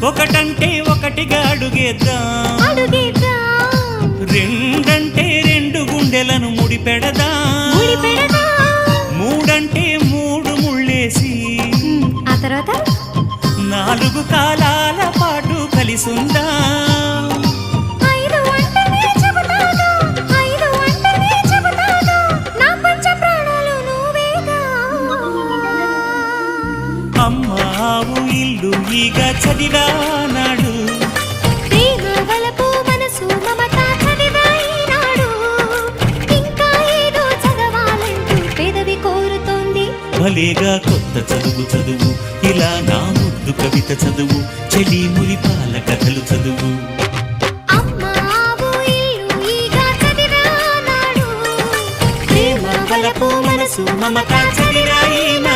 ఒకటంటే ఒకటిగా అడుగేద్దాం, రెండంటే రెండు గుండెలను ముడిపెడదాం, మూడంటే మూడు ముళ్ళేసి ఆ తర్వాత నాలుగు కాలాల పాటు కలిసుందాం. అమ్మావు ఇల్లు ఈగ చదివానాడు, ప్రేమ వలపు మనసు మమత చదివాయినాడు, ఇంకా ఏదో చదవాలంటూ పెదవి కోరుతోంది. భలేగా కొత్త చదువు చదువు, ఇలా నా ముద్దు కవిత చదువు, చెలి మురిపాల కథలు చదువు. అమ్మావు ఇల్లు ఈగ చదివానాడు, ప్రేమ వలపు మనసు మమత చదివాయినాడు.